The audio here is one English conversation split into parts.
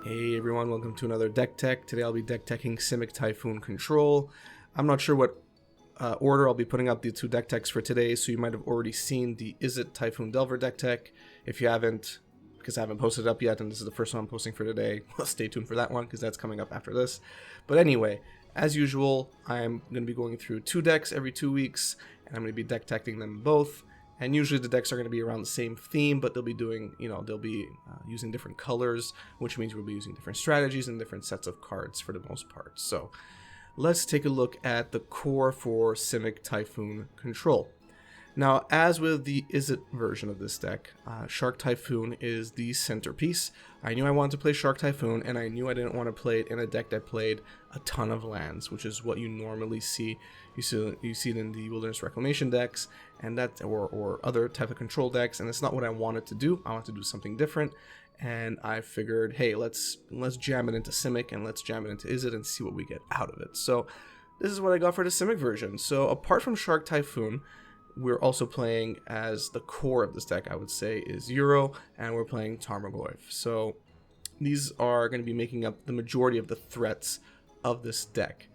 Hey everyone, welcome to another deck tech. Today I'll be deck teching Simic Typhoon Control. I'm not sure what order I'll be putting up the two deck techs for today, so you might have already seen the Is It Typhoon Delver deck tech. If you haven't, because I haven't posted it up yet and this is the first one I'm posting for today, well, stay tuned for that one because that's coming up after this. But anyway, as usual, I'm going to be going through two decks every 2 weeks, and I'm going to be deck teching them both. And usually the decks are going to be around the same theme, but they'll be doing, they'll be using different colors, which means we'll be using different strategies and different sets of cards for the most part. So let's take a look at the core for Simic Typhoon Control. Now, as with the Is It version of this deck, Shark Typhoon is the centerpiece. I knew I wanted to play Shark Typhoon, and I knew I didn't want to play it in a deck that played a ton of lands, which is what you normally see. You see it in the Wilderness Reclamation decks, and that or other type of control decks, and it's not what I wanted to do. I wanted to do something different, and I figured, hey, let's jam it into Simic and let's jam it into Is It and see what we get out of it. So this is what I got for the Simic version. So apart from Shark Typhoon, we're also playing, as the core of this deck, I would say, is Euro, and we're playing Tarmogoyf. So these are going to be making up the majority of the threats of this deck.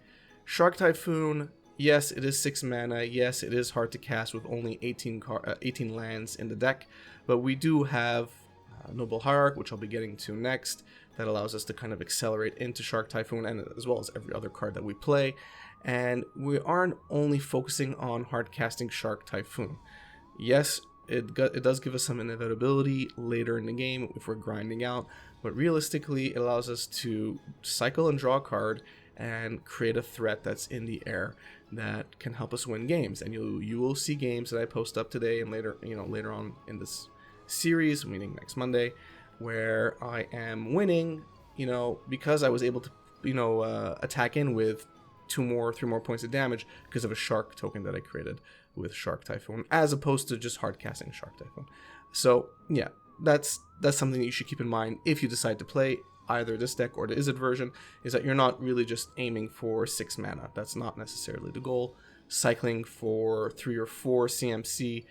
Shark Typhoon, yes, it is 6 mana. Yes, it is hard to cast with only 18 lands in the deck, but we do have Noble Hierarch, which I'll be getting to next, that allows us to kind of accelerate into Shark Typhoon, and as well as every other card that we play. And we aren't only focusing on hard casting Shark Typhoon. Yes, it does give us some inevitability later in the game if we're grinding out, but realistically it allows us to cycle and draw a card and create a threat that's in the air that can help us win games. And you will see games that I post up today and later on in this series, meaning next Monday, where I am winning, because I was able to attack in with 3 more points of damage because of a shark token that I created with Shark Typhoon, as opposed to just hard casting Shark Typhoon. So yeah, that's something that you should keep in mind if you decide to play either this deck or the Is It version, is that you're not really just aiming for 6 mana. That's not necessarily the goal. Cycling for 3 or 4 CMC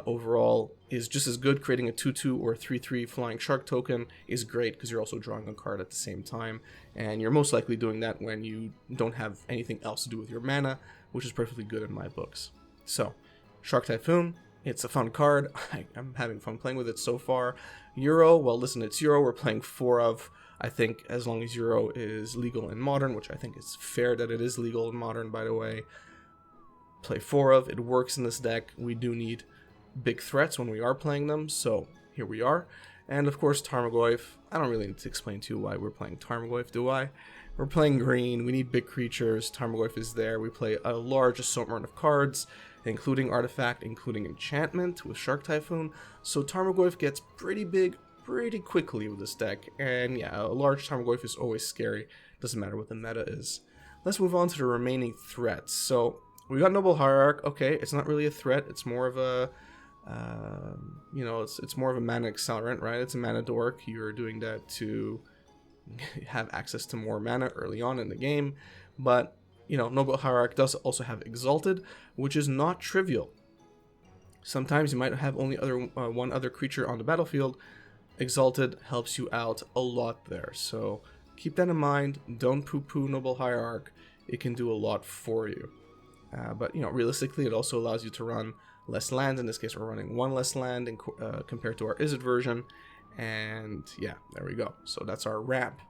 overall is just as good. Creating a 2/2 or 3/3 flying shark token is great because you're also drawing a card at the same time, and you're most likely doing that when you don't have anything else to do with your mana, which is perfectly good in my books. So Shark Typhoon, it's a fun card. I'm having fun playing with it so far. Euro, well, listen, it's Euro. We're playing 4 of, I think, as long as Euro is legal in Modern, which I think is fair that it is legal in Modern, by the way. Play 4 of, it works in this deck. We do need big threats when we are playing them, so here we are. And of course Tarmogoyf, I don't really need to explain to you why we're playing Tarmogoyf, do I? We're playing green, we need big creatures, Tarmogoyf is there, we play a large assortment of cards, including artifact, including enchantment with Shark Typhoon, so Tarmogoyf gets pretty big pretty quickly with this deck, and yeah, a large Tarmogoyf is always scary, doesn't matter what the meta is. Let's move on to the remaining threats. So we got Noble Hierarch. Okay, it's not really a threat, it's more of a it's more of a mana accelerant, right? It's a mana dork. You're doing that to have access to more mana early on in the game. But, Noble Hierarch does also have Exalted, which is not trivial. Sometimes you might have only one other creature on the battlefield. Exalted helps you out a lot there. So keep that in mind. Don't poo-poo Noble Hierarch. It can do a lot for you. But, realistically, it also allows you to run less lands. In this case, we're running 1 less land compared to our Is It version. And yeah, there we go. So that's our ramp.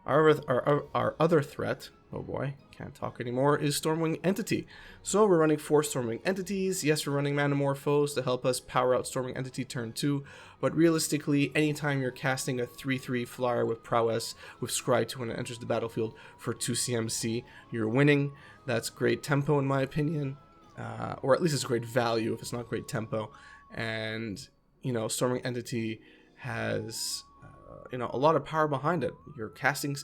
Our other threat, oh boy, can't talk anymore, is Stormwing Entity. So we're running 4 Stormwing Entities. Yes, we're running Manamorphose to help us power out Stormwing Entity turn 2. But realistically, anytime you're casting a 3/3 flyer with prowess with Scry 2 when it enters the battlefield for 2 CMC, you're winning. That's great tempo in my opinion. Or at least it's great value if it's not great tempo. And, Storming Entity has, a lot of power behind it. You're casting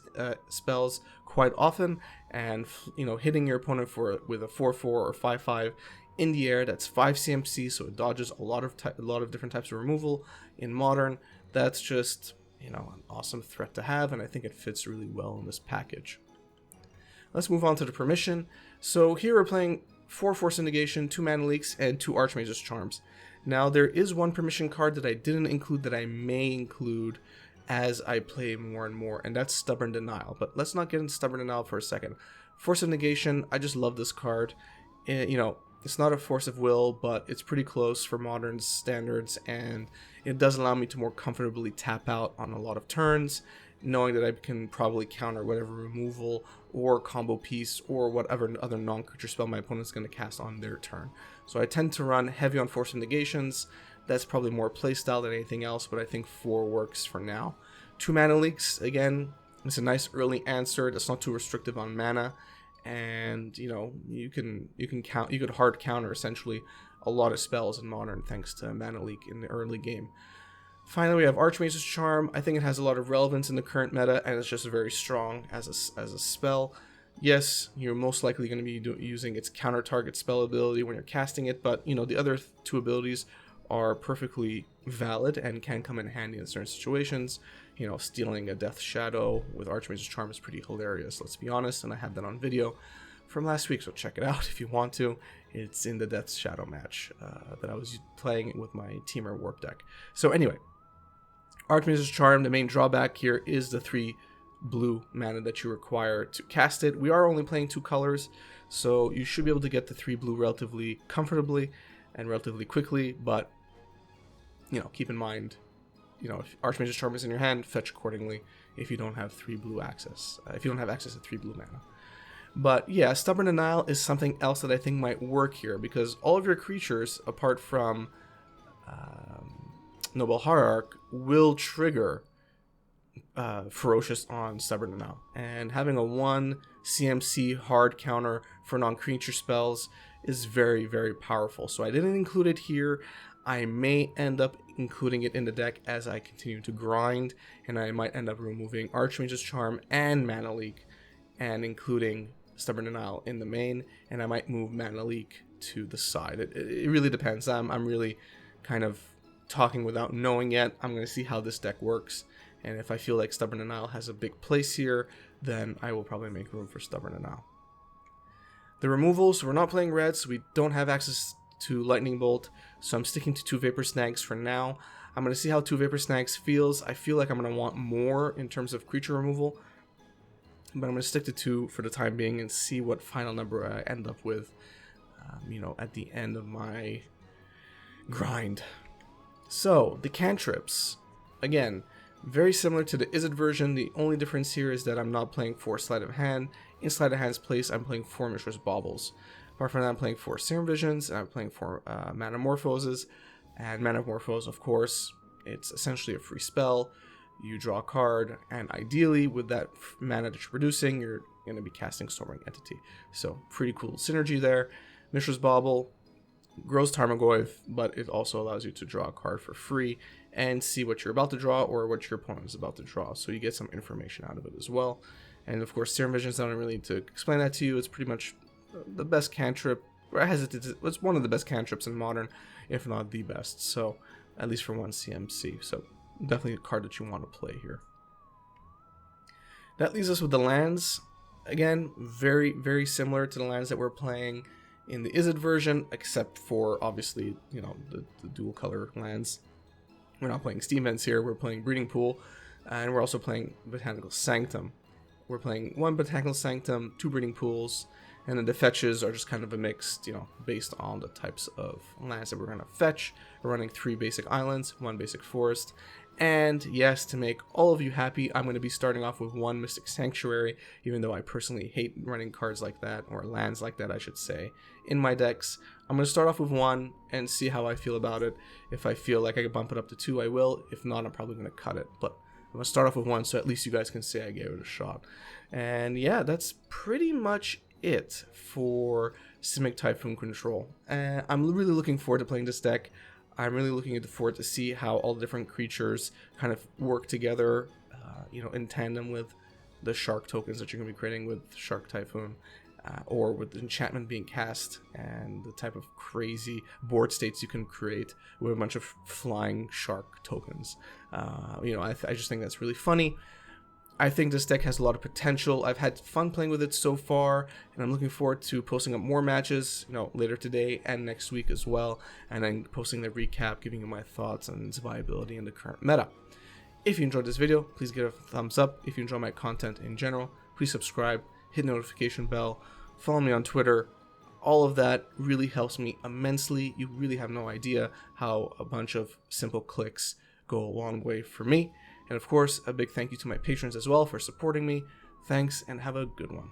spells quite often and, hitting your opponent with a 4/4 or 5/5 in the air. That's 5 CMC, so it dodges a lot of different types of removal in Modern. That's just, an awesome threat to have, and I think it fits really well in this package. Let's move on to the permission. So here we're playing 4 Force Negation, 2 Mana Leaks, and 2 Archmage's Charms. Now, there is one permission card that I didn't include that I may include as I play more and more, and that's Stubborn Denial. But let's not get into Stubborn Denial for a second. Force of Negation, I just love this card. You know, it's not a Force of Will, but it's pretty close for modern standards, and it does allow me to more comfortably tap out on a lot of turns, knowing that I can probably counter whatever removal or combo piece or whatever other non-creature spell my opponent's going to cast on their turn. So I tend to run heavy on Force of Negations. That's probably more playstyle than anything else, but I think 4 works for now. 2 mana leaks, again, it's a nice early answer that's not too restrictive on mana, and you know, you could hard counter essentially a lot of spells in Modern thanks to mana leak in the early game. Finally, we have Archmage's Charm. I think it has a lot of relevance in the current meta, and it's just very strong as a spell. Yes, you're most likely going to be using its counter target spell ability when you're casting it, but you know, the other 2 abilities are perfectly valid and can come in handy in certain situations. You know, stealing a Death Shadow with Archmage's Charm is pretty hilarious, let's be honest, and I had that on video from last week, so check it out if you want to. It's in the Death Shadow match that I was playing with my Teamer Warp deck. So anyway, Archmage's Charm, the main drawback here is the 3 blue mana that you require to cast it. We are only playing 2 colors, so you should be able to get the 3 blue relatively comfortably and relatively quickly, but you know, keep in mind, you know, if Archmage's Charm is in your hand, fetch accordingly if you don't have 3 blue access, if you don't have access to 3 blue mana. But yeah, Stubborn Denial is something else that I think might work here, because all of your creatures, apart from Noble Hierarch, will trigger Ferocious on Stubborn Denial, and having a 1 CMC hard counter for non-creature spells is very, very powerful. So I didn't include it here. I may end up including it in the deck as I continue to grind, and I might end up removing Archmage's Charm and Mana Leak and including Stubborn Denial in the main, and I might move Mana Leak to the side. It really depends. I'm really kind of talking without knowing yet. I'm going to see how this deck works, and if I feel like Stubborn Denial has a big place here, then I will probably make room for Stubborn Denial. The removals, we're not playing red, so we don't have access to Lightning Bolt, so I'm sticking to 2 Vapor Snags for now. I'm going to see how 2 Vapor Snags feels. I feel like I'm going to want more in terms of creature removal, but I'm going to stick to 2 for the time being and see what final number I end up with, you know, at the end of my grind. So, the Cantrips, again, very similar to the Izzet version. The only difference here is that I'm not playing 4 Sleight of Hand. In Sleight of Hand's place, I'm playing 4 Mishra's Baubles. Apart from that, I'm playing 4 Serum Visions, and I'm playing 4 Manamorphoses. And Manamorphose, of course, it's essentially a free spell. You draw a card, and ideally, with that mana that you're producing, you're going to be casting Soaring Entity. So, pretty cool synergy there. Mishra's Bauble grows Tarmogoyf, but it also allows you to draw a card for free and see what you're about to draw or what your opponent is about to draw. So you get some information out of it as well. And of course, Serum Visions, I don't really need to explain that to you. It's pretty much the best cantrip, or it's one of the best cantrips in Modern, if not the best. So, at least for 1 CMC. So, definitely a card that you want to play here. That leaves us with the lands. Again, very, very similar to the lands that we're playing in the Izzet version, except for, obviously, you know, the dual color lands. We're not playing Steam Vents here, we're playing Breeding Pool, and we're also playing Botanical Sanctum. We're playing 1 Botanical Sanctum, 2 Breeding Pools, and then the fetches are just kind of a mix, you know, based on the types of lands that we're going to fetch. We're running 3 basic islands, 1 basic forest, and yes, to make all of you happy, I'm going to be starting off with 1 Mystic Sanctuary, even though I personally hate running cards like that, or lands like that, I should say, in my decks. I'm going to start off with 1 and see how I feel about it. If I feel like I can bump it up to 2, I will. If not, I'm probably going to cut it, but I'm going to start off with 1, so at least you guys can say I gave it a shot. And yeah, that's pretty much it for Simic Typhoon control. I'm really looking forward to playing this deck. I'm really looking forward to see how all the different creatures kind of work together, you know, in tandem with the Shark tokens that you're going to be creating with Shark Typhoon, or with the enchantment being cast, and the type of crazy board states you can create with a bunch of flying shark tokens. You know, I just think that's really funny. I think this deck has a lot of potential. I've had fun playing with it so far, and I'm looking forward to posting up more matches, you know, later today and next week as well, and then posting the recap, giving you my thoughts on its viability in the current meta. If you enjoyed this video, please give it a thumbs up. If you enjoy my content in general, please subscribe, hit the notification bell, follow me on Twitter. All of that really helps me immensely. You really have no idea how a bunch of simple clicks go a long way for me. And of course, a big thank you to my patrons as well for supporting me. Thanks, and have a good one.